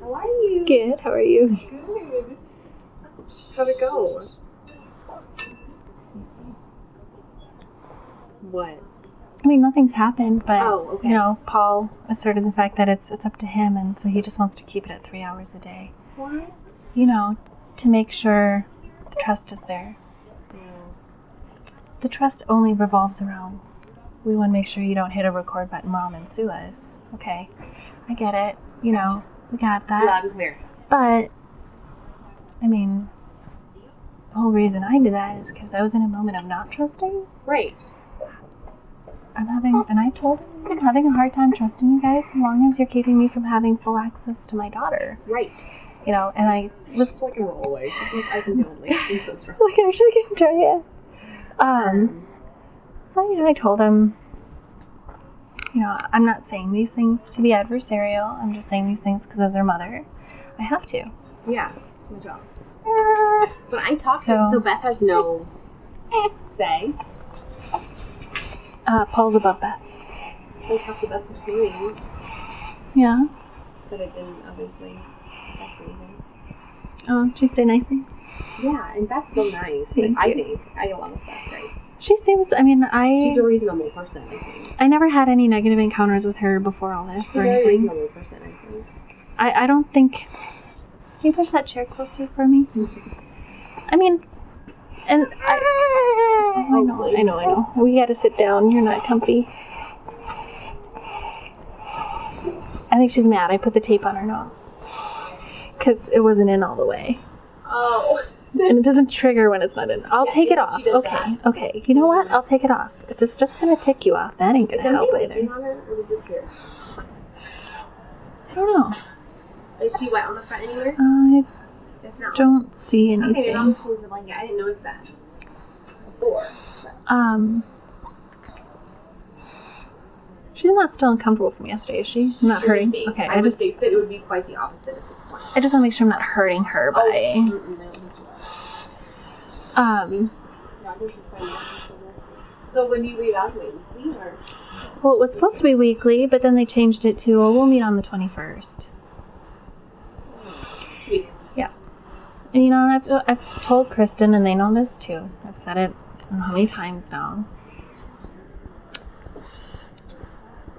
How are you? Good. How are you? Good. How'd it go? What? I mean, nothing's happened, but, okay. you know, Paul asserted the fact that it's up to him, and so he just wants to keep it at 3 hours a day. What? You know, to make sure the trust is there. The trust only revolves around, we want to make sure you don't hit a record button, Mom, and sue us. Okay, I get it. You know, we got that. Loud and clear. But, I mean, the whole reason I did that is because I was in a moment of not trusting. Right. And I told him I'm having a hard time trusting you guys so long as you're keeping me from having full access to my daughter. Right. You know, and I was... She's like a roll away. She's like, I can do it. I'm so strong. Look at her, she's getting try it. So, you know, I told him, you know, I'm not saying these things to be adversarial. I'm just saying these things because as their mother, I have to. Yeah, my job. But I talked to her, so Beth has no say. Paul's above Beth. I talked to Beth this morning. Yeah. But it didn't obviously affect anything. Oh, she say nice things? Yeah, and Beth's so nice. I think. I get along with Beth, right? She seems, I mean, she's a reasonable person, I think. I never had any negative encounters with her before all this or anything. She's a very reasonable person, I think. I don't think... Can you push that chair closer for me? I mean, and I know. We gotta sit down. You're not comfy. I think she's mad. I put the tape on her nose. Because it wasn't in all the way. Oh. And it doesn't trigger when it's not in. I'll take it off. Okay. You know what? I'll take it off. If it's just gonna tick you off, that ain't gonna help either. I don't know. Is she wet on the front anywhere? I don't see anything. Okay, maybe I'll just change the blanket. I didn't notice that before. She's not still uncomfortable from yesterday, is she? I'm not hurting. Okay, I would think that it would be quite the opposite at this point. I just want to make sure I'm not hurting her by. So when do you reevaluate? Weekly or? Well, it was supposed to be weekly, but then they changed it to, well, we'll meet on the 21st. 2 weeks. Yeah. And you know, I've told Kristen, and they know this too. I've said it how many times now.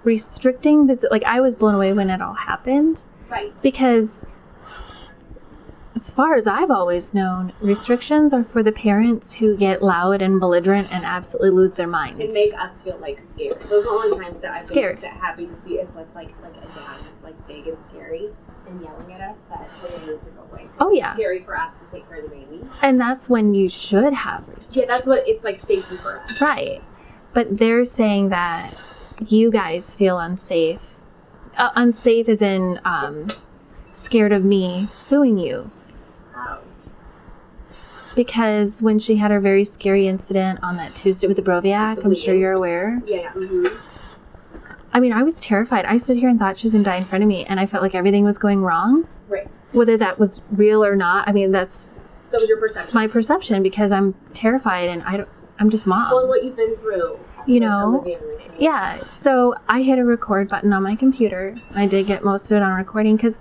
Restricting visit, like I was blown away when it all happened. Right. Because as far as I've always known, restrictions are for the parents who get loud and belligerent and absolutely lose their mind. And make us feel like scared. Those are the only times that I've been happy to see is like a dad is like big and scary and yelling at us that we need to go away. Oh yeah. It's scary for us to take care of the baby. And that's when you should have restrictions. Yeah, that's what it's like safety for us. Right. But they're saying that you guys feel unsafe. Unsafe as in scared of me suing you. Oh. Because when she had her very scary incident on that Tuesday with the Broviac, I'm sure you're aware. Yeah. Mm-hmm. I mean, I was terrified. I stood here and thought she was going to die in front of me, and I felt like everything was going wrong. Right. Whether that was real or not, I mean, that was your perception. My perception, because I'm terrified, and I'm just mom. Well, and what you've been through. You know, yeah. So I hit a record button on my computer. I did get most of it on recording because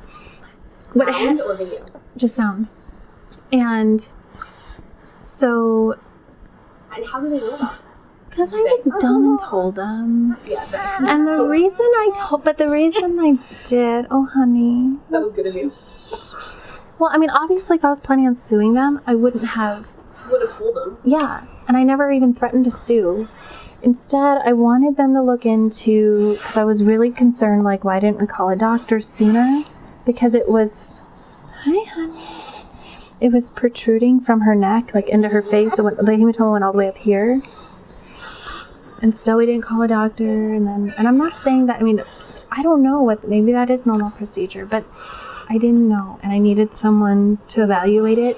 sound or video? Just sound. And so. And how do they know about that? Because I was dumb and told them. Yeah. And the reason I did, oh honey, that was good of you. Well, I mean, obviously, if I was planning on suing them, I wouldn't have. Would have told them. Yeah, and I never even threatened to sue. Instead, I wanted them to look into, because I was really concerned, like, why didn't we call a doctor sooner? Because it was, hi, honey. It was protruding from her neck, like, into her face. The hematoma went all the way up here. And still we didn't call a doctor. And I'm not saying that, I mean, I don't know maybe that is normal procedure, but I didn't know. And I needed someone to evaluate it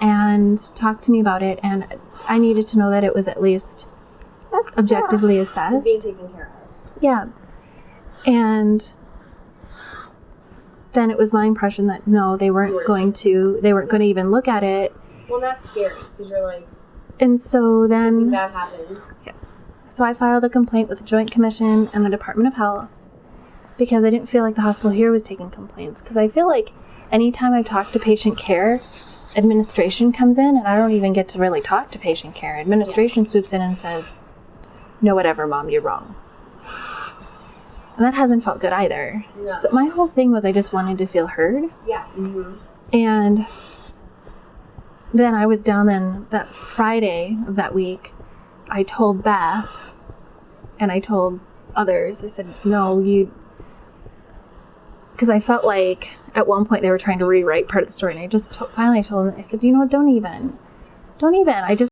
and talk to me about it. And I needed to know that it was at least objectively assessed. Being taken care of. Yeah. And then it was my impression that no, they weren't going to even look at it. Well, that's scary because you're like. And so then that happens. Yeah. So I filed a complaint with the Joint Commission and the Department of Health. because I didn't feel like the hospital here was taking complaints. Because I feel like anytime I've talked to patient care, administration comes in, and I don't even get to really talk to patient care. Administration swoops in and says, no, whatever, Mom, you're wrong. And that hasn't felt good either. No. So my whole thing was I just wanted to feel heard. Yeah. Mm-hmm. And then I was down then that Friday of that week. I told Beth, and I told others, I said, no, because I felt like at one point they were trying to rewrite part of the story, and I just finally told them, I said, you know what, don't even, I just